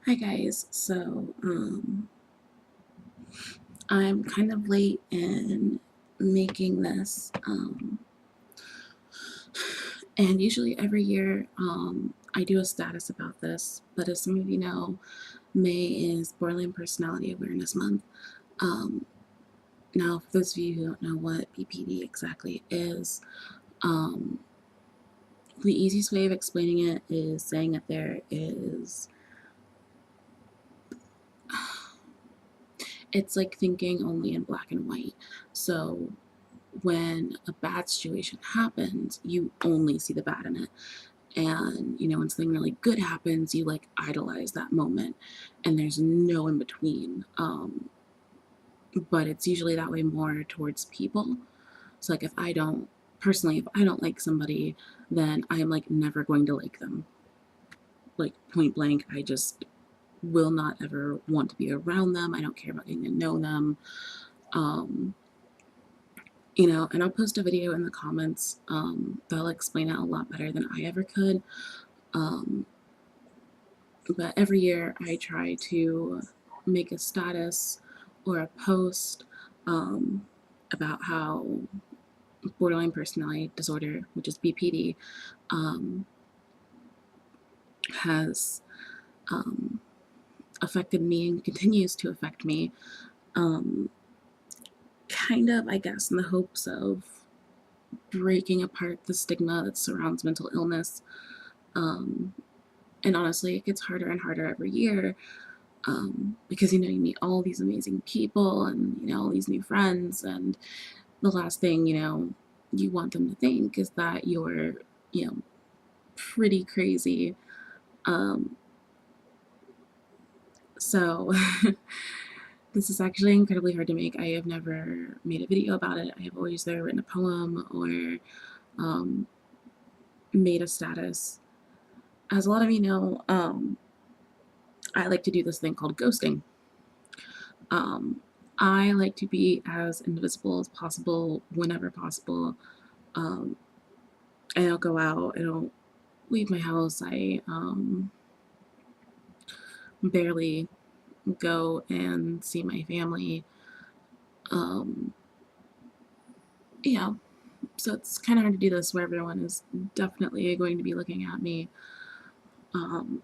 Hi guys, I'm kind of late in making this, and usually every year I do a status about this, but as some of you know, May is Borderline Personality Awareness Month. Um, Now, for those of you who don't know what BPD exactly is, um, the easiest way of explaining it is saying that there is it's like thinking only in black and white. So when a bad situation happens, you only see the bad in it. And, when something really good happens, you like idolize that moment, and there's no in between. But it's usually that way more towards people. So, like, if I don't like somebody, then I'm like never going to like them. Like, point blank, I just will not ever want to be around them. I don't care about getting to know them. Um, and I'll post a video in the comments that'll explain it a lot better than I ever could. Um, but every year I try to make a status or a post about how borderline personality disorder, which is BPD, um, has um, affected me and continues to affect me. Um, Kind of, I guess, in the hopes of breaking apart the stigma that surrounds mental illness. Um, and honestly, it gets harder and harder every year because you meet all these amazing people and all these new friends, and the last thing you want them to think is that you're you know pretty crazy. Um, so this is actually incredibly hard to make. I have never made a video about it. I have always either written a poem or um, made a status. As a lot of you know, I like to do this thing called ghosting. Um, I like to be as invisible as possible whenever possible. Um, I don't go out. I don't leave my house. I barely go and see my family. Um, yeah, so it's kind of hard to do this where everyone is definitely going to be looking at me. Um,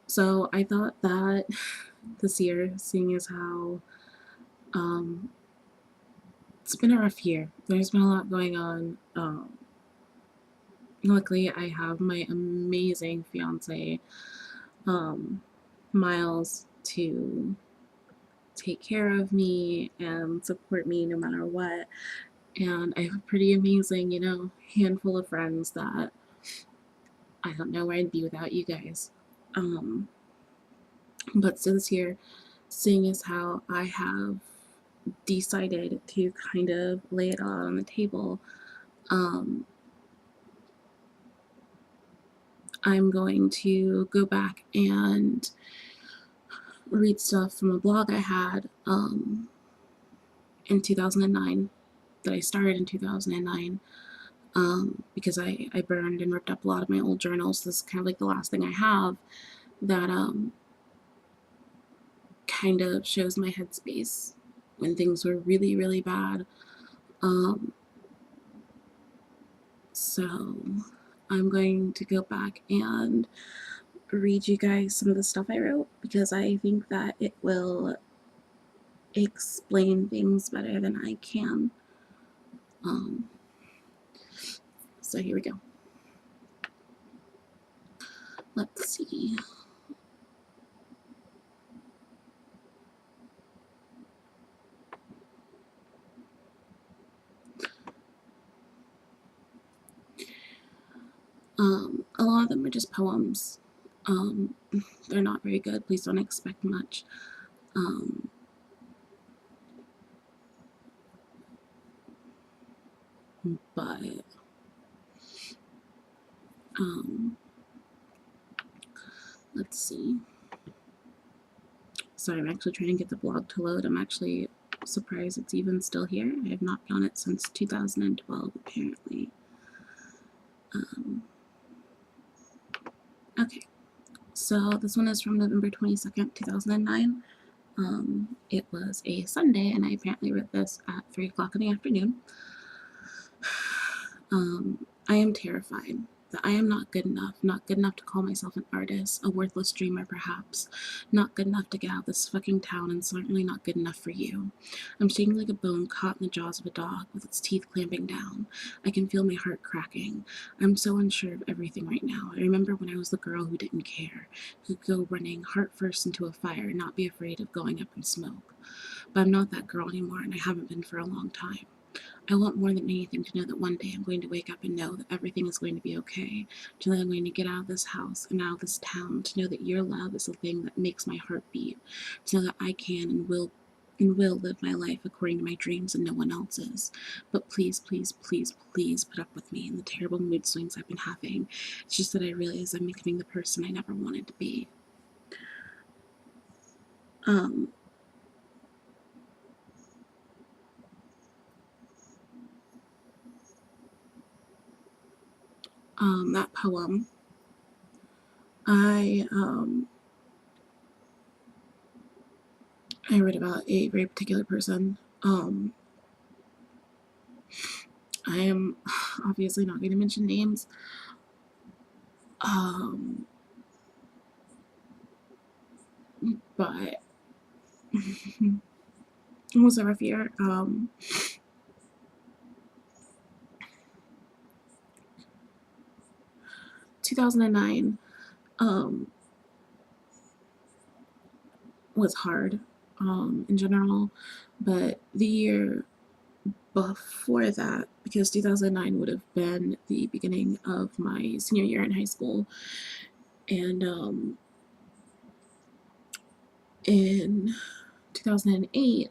so I thought that this year, seeing as how um, it's been a rough year, there's been a lot going on. Luckily, I have my amazing fiance, um, Miles, to take care of me and support me no matter what. And I have a pretty amazing, handful of friends that I don't know where I'd be without you guys. Um, but so this year, seeing as how I have decided to kind of lay it all on the table, um, I'm going to go back and read stuff from a blog I had in 2009 that I started in 2009 because I burned and ripped up a lot of my old journals. This is kind of like the last thing I have that kind of shows my headspace when things were really, really bad. Um, so I'm going to go back and read you guys some of the stuff I wrote because I think that it will explain things better than I can. Um, so here we go. Let's see. A lot of them are just poems. Um, they're not very good. Please don't expect much. Um, but um, let's see. Sorry, I'm actually trying to get the blog to load. I'm actually surprised it's even still here. I have not been on it since 2012, apparently. Um, Okay, so this one is from November 22nd, 2009. It was a Sunday, and I apparently read this at 3 o'clock in the afternoon. I am terrified that I am not good enough to call myself an artist, a worthless dreamer perhaps, not good enough to get out of this fucking town, and certainly not good enough for you. I'm shaking like a bone caught in the jaws of a dog with its teeth clamping down. I can feel my heart cracking. I'm so unsure of everything right now. I remember when I was the girl who didn't care, who could go running heart first into a fire and not be afraid of going up in smoke. But I'm not that girl anymore, and I haven't been for a long time. I want more than anything to know that one day I'm going to wake up and know that everything is going to be okay, to know that I'm going to get out of this house and out of this town, to know that your love is the thing that makes my heart beat, to know that I can and will live my life according to my dreams and no one else's. But please, please, please, please put up with me and the terrible mood swings I've been having. It's just that I realize I'm becoming the person I never wanted to be. Um, that poem, I I read about a very particular person. I am obviously not going to mention names. Um, but it was a rough year. 2009 was hard in general, but the year before that, because 2009 would have been the beginning of my senior year in high school, and in 2008,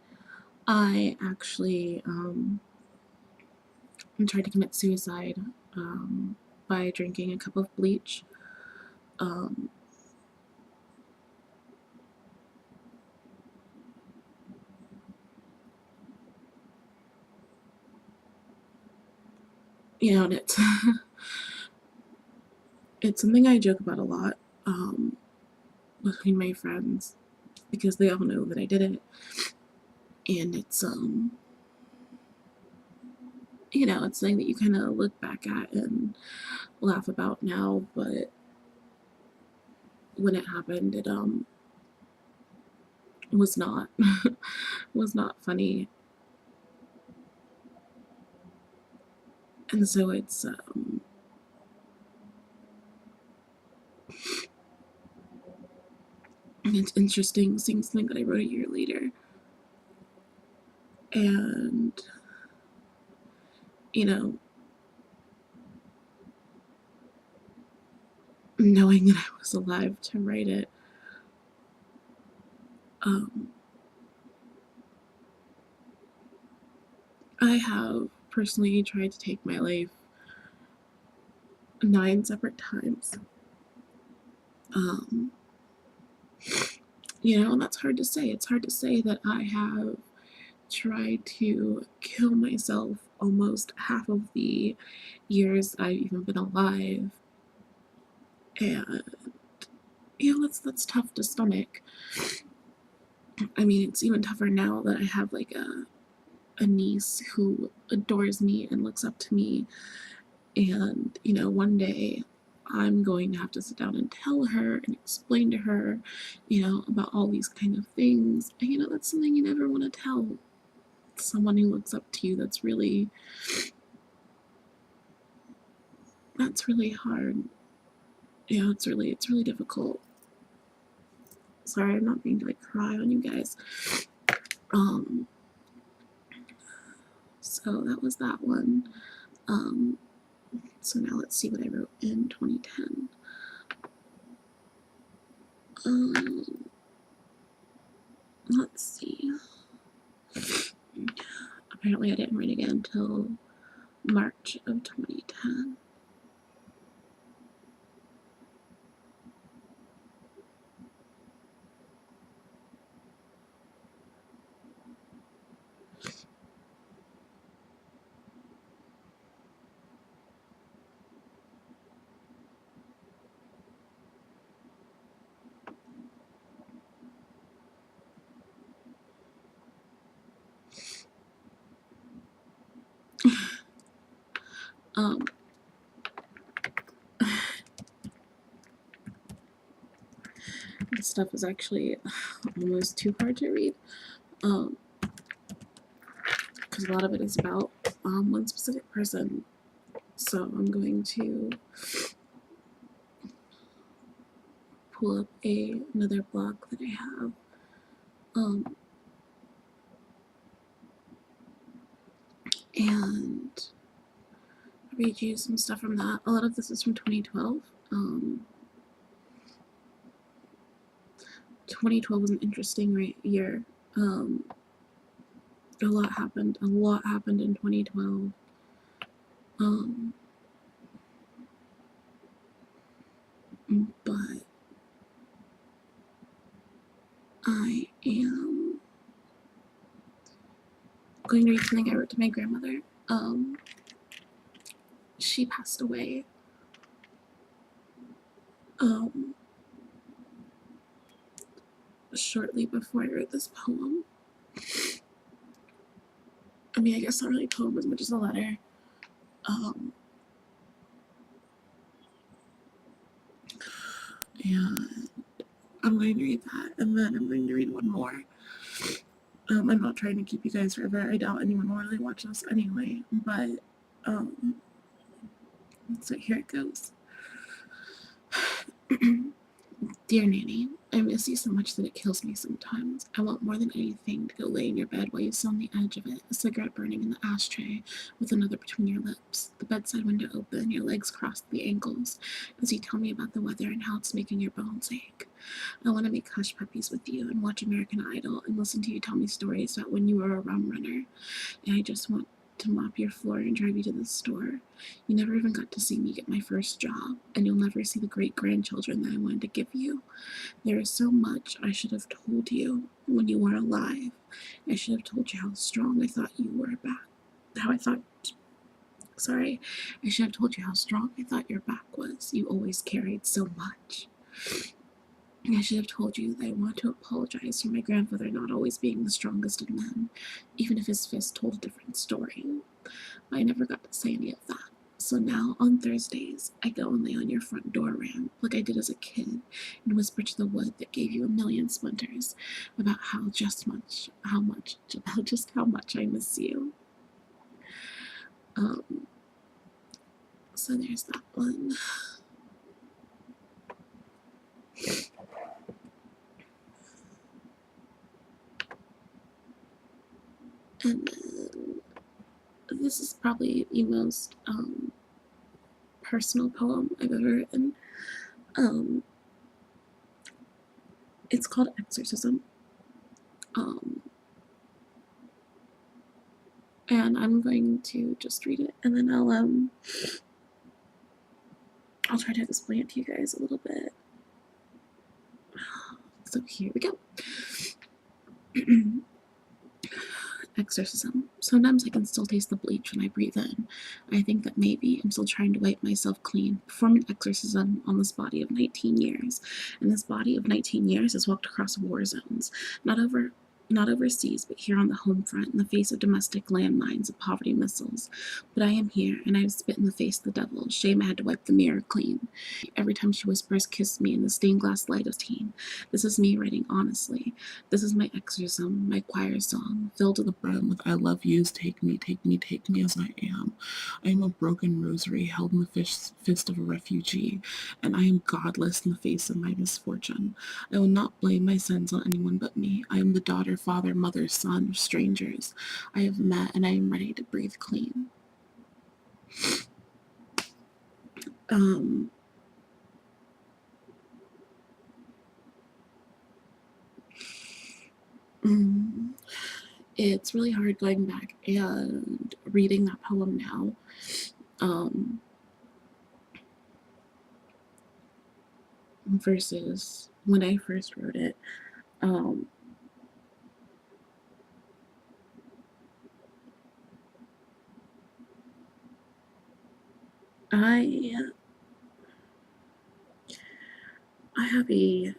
I actually tried to commit suicide by drinking a cup of bleach. Um, and it's it's something I joke about a lot um, between my friends because they all know that I did it, and it's it's something that you kind of look back at and laugh about now, but when it happened, it was not was not funny, and so it's interesting seeing something that I wrote a year later, and you know knowing that I was alive to write it. Um, I have personally tried to take my life 9 separate times. Um, and that's hard to say. It's hard to say that I have tried to kill myself almost half of the years I've even been alive. And, that's tough to stomach. I mean, it's even tougher now that I have like a niece who adores me and looks up to me. And, one day I'm going to have to sit down and tell her and explain to her, about all these kind of things. And, that's something you never want to tell someone who looks up to you. That's really hard. It's really difficult. Sorry, I'm not being to like cry on you guys. Um, so that was that one. Um, so now let's see what I wrote in 2010. Um, let's see. Apparently, I didn't write again until March of 2010. Um, this stuff is actually almost too hard to read, because a lot of it is about one specific person. So I'm going to pull up another blog that I have. And read you some stuff from that. A lot of this is from 2012. 2012 was an interesting year. A lot happened. A lot happened in 2012. But I am going to read something I wrote to my grandmother. She passed away shortly before I wrote this poem. I mean, I guess not really a poem as much as a letter. And I'm going to read that, and then I'm going to read one more. I'm not trying to keep you guys forever. I doubt anyone will really watch this anyway, but so here it goes. Dear Nanny, I miss you so much that it kills me sometimes. I want more than anything to go lay in your bed while you sit on the edge of it, a cigarette burning in the ashtray, with another between your lips, the bedside window open, your legs crossed at the ankles, as you tell me about the weather and how it's making your bones ache. I want to make hush puppies with you and watch American Idol and listen to you tell me stories about when you were a rum runner. And I just want to mop your floor and drive you to the store. You never even got to see me get my first job, and you'll never see the great-grandchildren that I wanted to give you. There is so much I should have told you when you were alive. I should have told you how strong I thought you were back. I should have told you how strong I thought your back was. You always carried so much. I should have told you that I want to apologize for my grandfather not always being the strongest of men, even if his fist told a different story. But I never got to say any of that. So now, on Thursdays, I go and lay on your front door ramp, like I did as a kid, and whisper to the wood that gave you a million splinters about just how much I miss you. So there's that one. And then this is probably the most personal poem I've ever written. It's called Exorcism. And I'm going to just read it, and then I'll try to explain it to you guys a little bit. So here we go. Exorcism. Sometimes I can still taste the bleach when I breathe in. I think that maybe I'm still trying to wipe myself clean, perform an exorcism on this body of 19 years. And this body of 19 years has walked across war zones, not overseas, but here on the home front, in the face of domestic landmines and poverty missiles. But I am here, and I have spit in the face of the devil. Shame I had to wipe the mirror clean. Every time she whispers, kiss me in the stained glass light of teen. This is me writing honestly. This is my exorcism, my choir song, filled to the brim with I love yous, take me, take me, take me as I am. I am a broken rosary held in the fist of a refugee, and I am godless in the face of my misfortune. I will not blame my sins on anyone but me. I am the daughter, father, mother, son of strangers I have met, and I am ready to breathe clean. It's really hard going back and reading that poem now. Versus when I first wrote it. I have a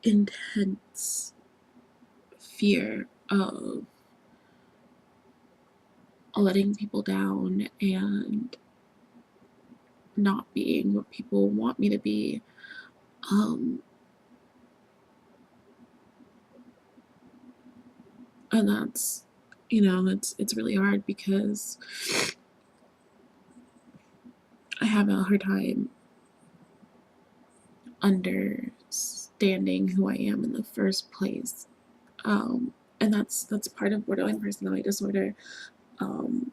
intense fear of letting people down and not being what people want me to be. Um, and that's, it's really hard because I have a hard time understanding who I am in the first place. And that's part of borderline personality disorder. Um,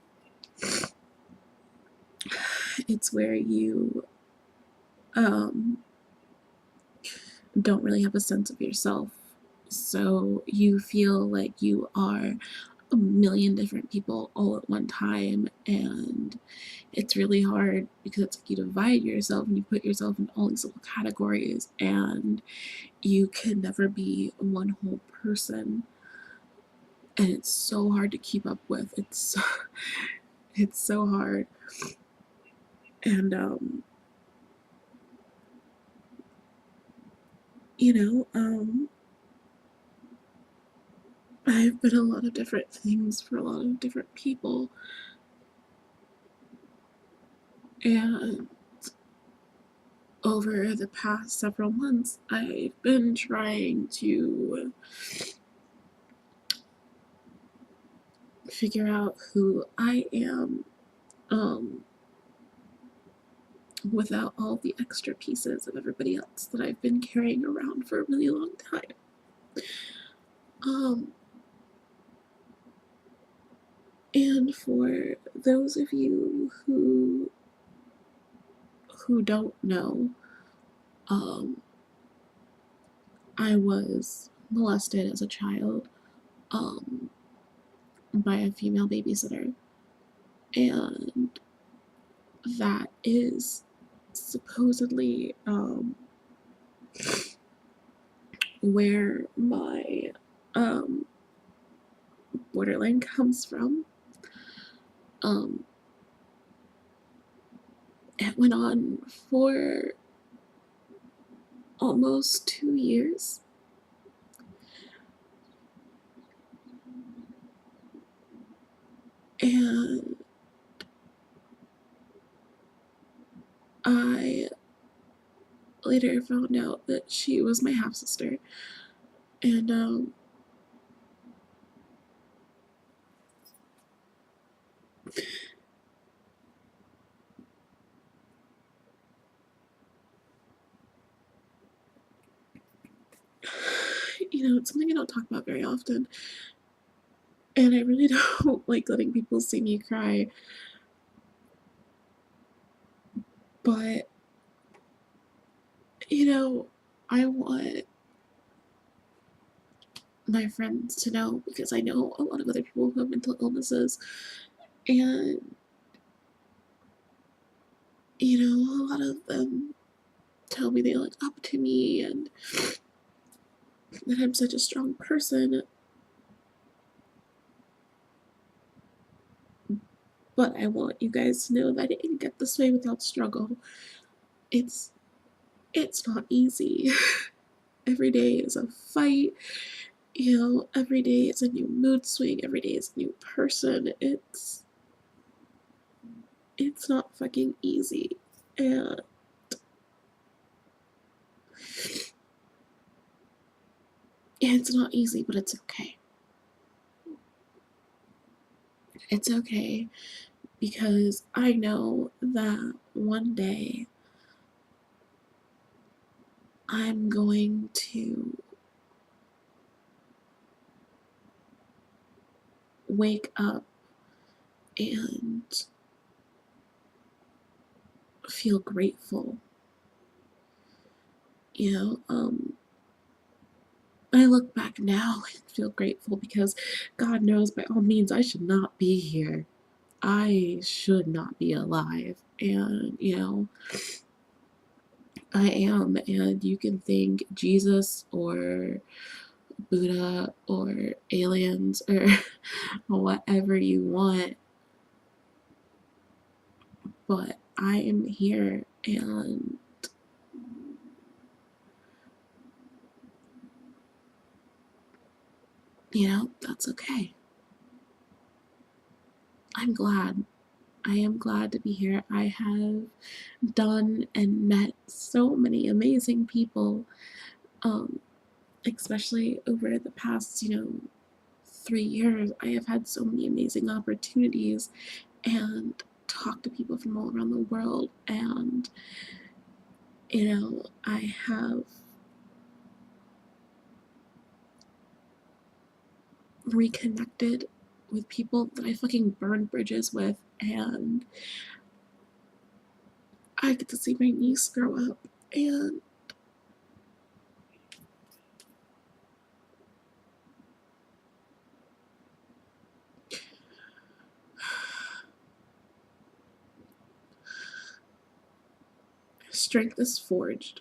it's where you um, don't really have a sense of yourself. So you feel like you are a million different people all at one time, and it's really hard because it's like you divide yourself and you put yourself in all these little categories, and you can never be one whole person, and it's so hard to keep up with. It's so hard. And you know um I've been a lot of different things for a lot of different people, and over the past several months I've been trying to figure out who I am, um without all the extra pieces of everybody else that I've been carrying around for a really long time. Um, and for those of you who don't know, um, I was molested as a child, um, by a female babysitter, and that is supposedly where my um, borderline comes from. Um, it went on for almost 2 years, and I later found out that she was my half sister. And it's something I don't talk about very often, and I really don't like letting people see me cry, but I want my friends to know, because I know a lot of other people who have mental illnesses, and a lot of them tell me they look up to me and that I'm such a strong person, but I want you guys to know that I didn't get this way without struggle. It's it's not easy. Every day is a fight. Every day is a new mood swing. Every day is a new person. It's not fucking easy, and it's not easy, but it's okay. It's okay because I know that one day I'm going to wake up and feel grateful. You know, um, I look back now and feel grateful because God knows by all means I should not be here. I should not be alive. And, I am. And you can think Jesus or Buddha or aliens or whatever you want, but I am here, and that's okay. I'm glad. I am glad to be here. I have done and met so many amazing people, um, especially over the past, 3 years. I have had so many amazing opportunities and talked to people from all around the world. And, I have reconnected with people that I fucking burned bridges with. And I get to see my niece grow up. And strength is forged.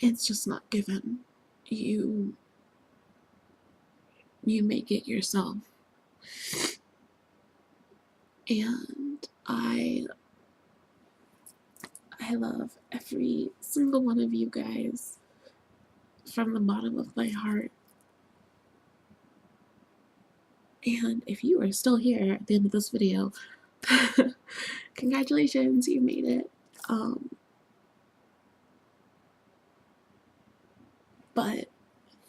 It's just not given. You you make it yourself. And I love every single one of you guys from the bottom of my heart. And if you are still here at the end of this video, congratulations, you made it. But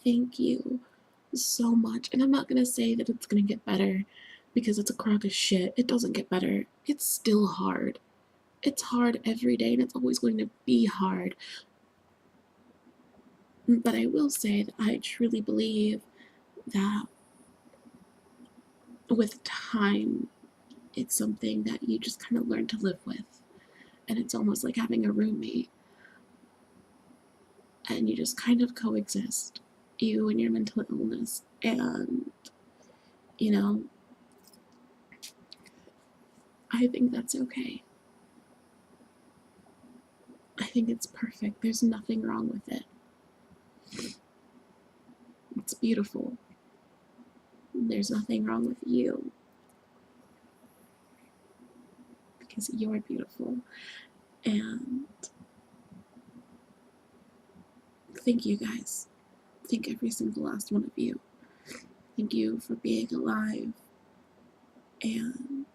thank you so much. And I'm not gonna say that it's gonna get better because it's a crock of shit. It doesn't get better. It's still hard. It's hard every day and it's always going to be hard. But I will say that I truly believe that with time, it's something that you just kind of learn to live with. And it's almost like having a roommate. And you just kind of coexist, you and your mental illness. And, you know, I think that's okay. I think it's perfect. There's nothing wrong with it. It's beautiful. There's nothing wrong with you because you're beautiful. And thank you guys. Thank every single last one of you. Thank you for being alive. And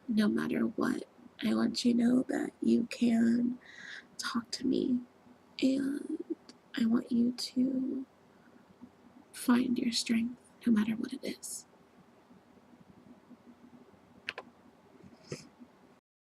no matter what, I want you to know that you can talk to me. And I want you to find your strength no matter what it is.